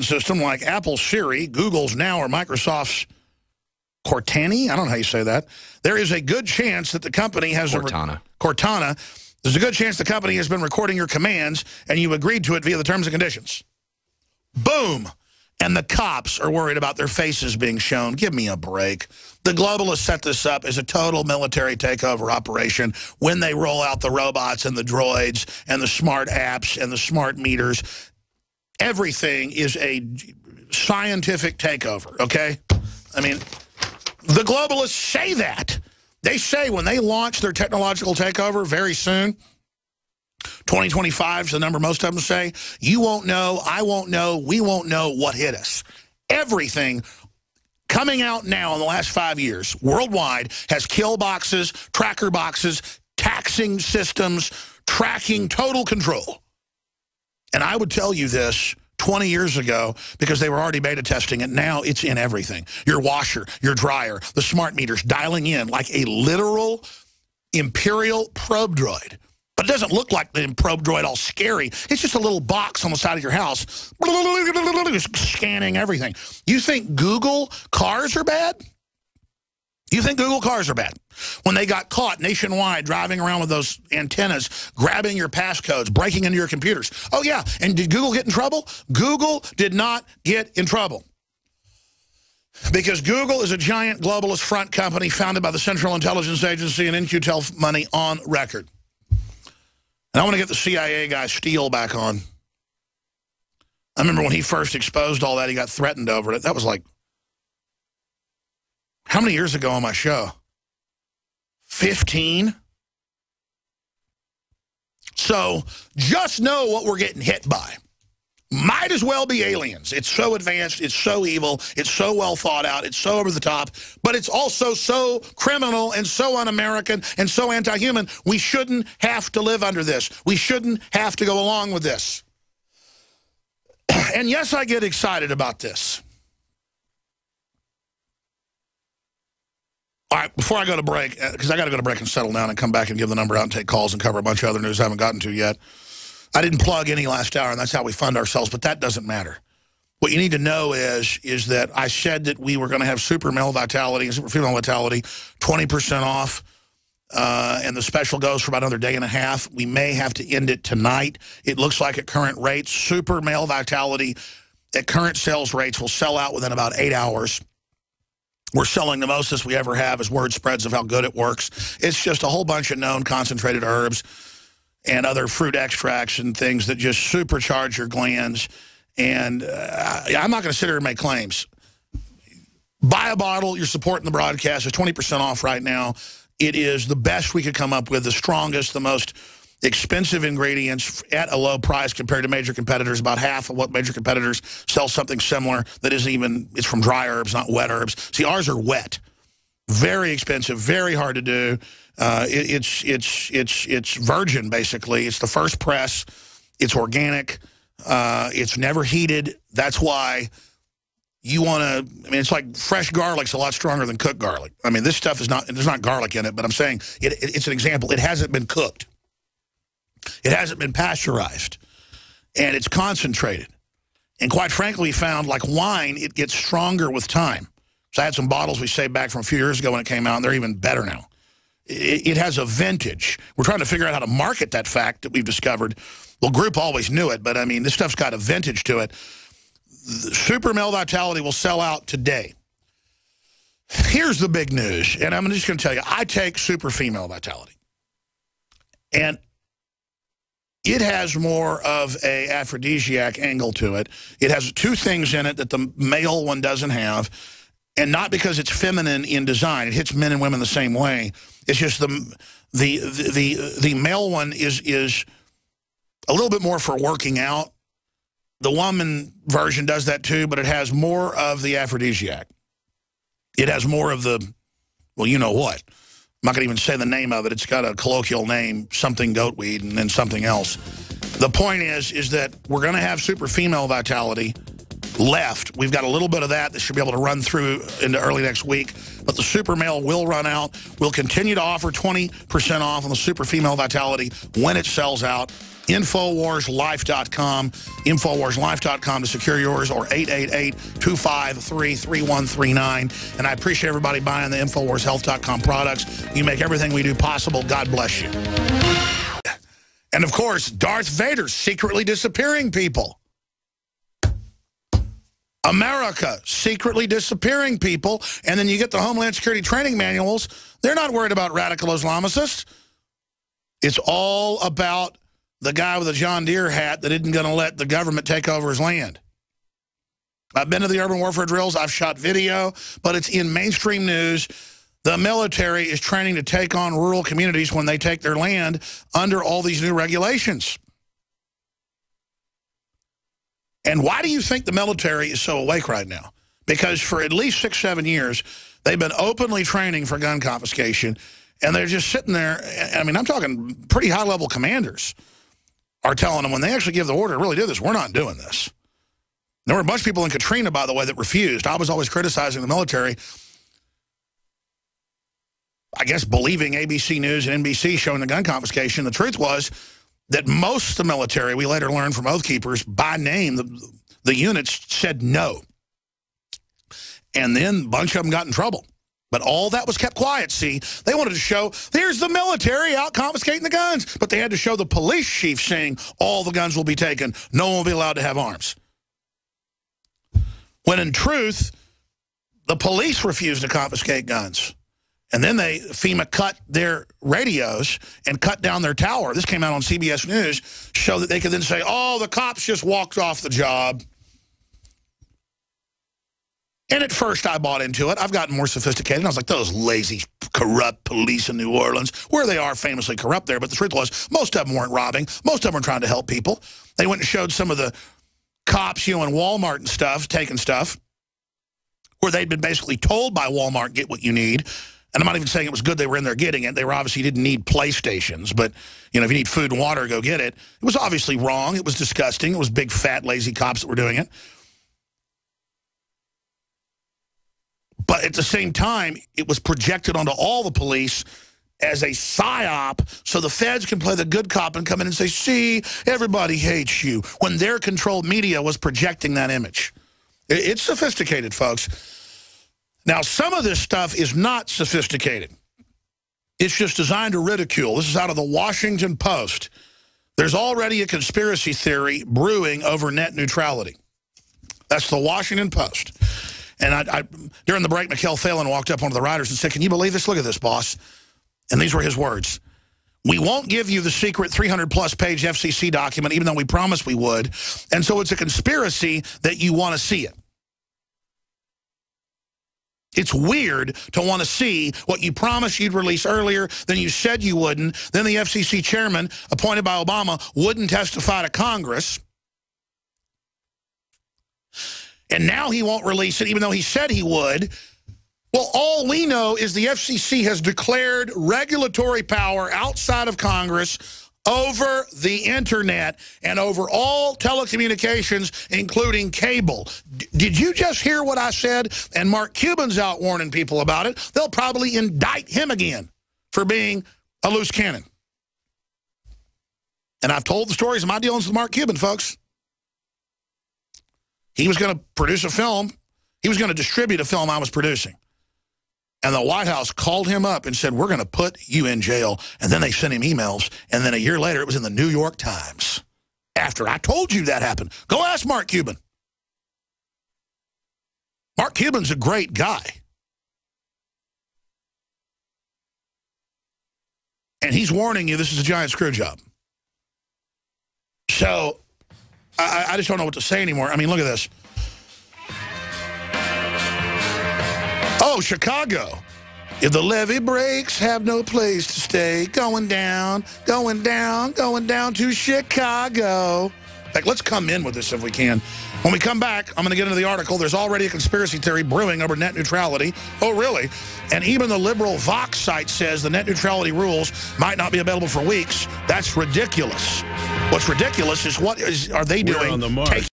system like Apple's Siri, Google's Now, or Microsoft's Cortana, I don't know how you say that, there is a good chance that the company has Cortana. There's a good chance the company has been recording your commands and you agreed to it via the terms and conditions. Boom. And the cops are worried about their faces being shown. Give me a break. The globalists set this up as a total military takeover operation when they roll out the robots and the droids and the smart apps and the smart meters. Everything is a scientific takeover, okay? I mean, the globalists say that. They say when they launch their technological takeover very soon, 2025 is the number most of them say, you won't know, I won't know, we won't know what hit us. Everything coming out now in the last 5 years worldwide has kill boxes, tracker boxes, taxing systems, tracking, total control. And I would tell you this 20 years ago because they were already beta testing it. Now it's in everything. Your washer, your dryer, the smart meters dialing in like a literal imperial probe droid. But it doesn't look like the probe droid all scary. It's just a little box on the side of your house scanning everything. You think Google cars are bad? You think Google cars are bad? When they got caught nationwide driving around with those antennas, grabbing your passcodes, breaking into your computers. Oh, yeah. And did Google get in trouble? Google did not get in trouble. Because Google is a giant globalist front company founded by the Central Intelligence Agency and In-Q-Tel money on record. And I want to get the CIA guy Steele back on. I remember when he first exposed all that, he got threatened over it. That was like, how many years ago on my show? 15? So just know what we're getting hit by. Might as well be aliens. It's so advanced, it's so evil, it's so well thought out, it's so over the top, but it's also so criminal and so un-American and so anti-human. We shouldn't have to live under this. We shouldn't have to go along with this. And yes, I get excited about this. All right, before I go to break, because I got to go to break and settle down and come back and give the number out and take calls and cover a bunch of other news I haven't gotten to yet. I didn't plug any last hour, and that's how we fund ourselves, but that doesn't matter. What you need to know is that I said that we were going to have super male vitality and super female vitality 20% off, and the special goes for about another day and a half. We may have to end it tonight. It looks like at current rates, super male vitality at current sales rates will sell out within about 8 hours. We're selling the mostest we ever have as word spreads of how good it works. It's just a whole bunch of known concentrated herbs and other fruit extracts and things that just supercharge your glands. And I'm not going to sit here and make claims. Buy a bottle. You're supporting the broadcast. It's 20% off right now. It is the best we could come up with, the strongest, the most expensive ingredients at a low price compared to major competitors. About half of what major competitors sell something similar that isn't even, it's from dry herbs, not wet herbs. See, ours are wet. Very expensive, very hard to do. It's virgin, basically. It's the first press. It's organic. It's never heated. That's why you want to, I mean, it's like fresh garlic's a lot stronger than cooked garlic. I mean, this stuff is not, there's not garlic in it, but I'm saying it's an example. It hasn't been cooked. It hasn't been pasteurized. And it's concentrated. And quite frankly, we found, like wine, it gets stronger with time. So I had some bottles we saved back from a few years ago when it came out, and they're even better now. It has a vintage. We're trying to figure out how to market that fact that we've discovered. Well, Group always knew it, but, I mean, this stuff's got a vintage to it. The Super Male Vitality will sell out today. Here's the big news, and I'm just going to tell you, I take Super Female Vitality. And it has more of a aphrodisiac angle to it. It has two things in it that the male one doesn't have. And not because it's feminine in design. It hits men and women the same way. It's just the male one is a little bit more for working out. The woman version does that too, but it has more of the aphrodisiac. It has more of the, well, you know what. I'm not going to even say the name of it. It's got a colloquial name, something goatweed, and then something else. The point is that we're going to have super female vitality left. We've got a little bit of that should be able to run through into early next week. But the Super Male will run out. We'll continue to offer 20% off on the Super Female Vitality when it sells out. InfoWarsLife.com. InfoWarsLife.com to secure yours, or 888-253-3139. And I appreciate everybody buying the InfoWarsHealth.com products. You make everything we do possible. God bless you. And, of course, Darth Vader secretly disappearing people. America secretly disappearing people. And then you get the Homeland Security training manuals. They're not worried about radical Islamicists. It's all about the guy with a John Deere hat that isn't going to let the government take over his land. I've been to the urban warfare drills. I've shot video, but it's in mainstream news. The military is training to take on rural communities when they take their land under all these new regulations. And why do you think the military is so awake right now? Because for at least 6-7 years, they've been openly training for gun confiscation, and they're just sitting there. I mean, I'm talking pretty high-level commanders are telling them when they actually give the order, really do this, we're not doing this. There were a bunch of people in Katrina, by the way, that refused. I was always criticizing the military, I guess believing ABC News and NBC showing the gun confiscation. The truth was that most of the military, we later learned from Oath Keepers, by name, the units said no. And then a bunch of them got in trouble. But all that was kept quiet, see. They wanted to show, there's the military out confiscating the guns. But they had to show the police chief saying all the guns will be taken. No one will be allowed to have arms. When in truth, the police refused to confiscate guns. And then FEMA cut their radios and cut down their tower. This came out on CBS News, show that they could then say, oh, the cops just walked off the job. And at first I bought into it. I've gotten more sophisticated. I was like, those lazy, corrupt police in New Orleans, where they are famously corrupt there. But the truth was, most of them weren't robbing. Most of them were trying to help people. They went and showed some of the cops, in Walmart and stuff, taking stuff, where they'd been basically told by Walmart, get what you need. And I'm not even saying it was good they were in there getting it. They were obviously didn't need PlayStations. But, if you need food and water, go get it. It was obviously wrong. It was disgusting. It was big, fat, lazy cops that were doing it. But at the same time, it was projected onto all the police as a psyop so the feds can play the good cop and come in and say, see, everybody hates you, when their controlled media was projecting that image. It's sophisticated, folks. Now, some of this stuff is not sophisticated. It's just designed to ridicule. This is out of the Washington Post. There's already a conspiracy theory brewing over net neutrality. That's the Washington Post. And during the break, Mikhail Phelan walked up one of the writers and said, can you believe this? Look at this, boss. And these were his words. We won't give you the secret 300-plus page FCC document, even though we promised we would. And so it's a conspiracy that you want to see it. It's weird to want to see what you promised you'd release earlier, then you said you wouldn't. Then the FCC chairman, appointed by Obama, wouldn't testify to Congress. And now he won't release it, even though he said he would. Well, all we know is the FCC has declared regulatory power outside of Congress over the internet and over all telecommunications, including cable. Did you just hear what I said? And Mark Cuban's out warning people about it. They'll probably indict him again for being a loose cannon. And I've told the stories of my dealings with Mark Cuban, folks. He was going to produce a film. He was going to distribute a film I was producing. And the White House called him up and said, we're going to put you in jail. And then they sent him emails. And then a year later, it was in the New York Times. After I told you that happened. Go ask Mark Cuban. Mark Cuban's a great guy. And he's warning you this is a giant screw job. So I just don't know what to say anymore. I mean, look at this. Oh, Chicago. If the levee breaks, have no place to stay. Going down, going down, going down to Chicago. Like, let's come in with this if we can. When we come back, I'm going to get into the article. There's already a conspiracy theory brewing over net neutrality. Oh, really? And even the liberal Vox site says the net neutrality rules might not be available for weeks. That's ridiculous. What's ridiculous is what are they doing?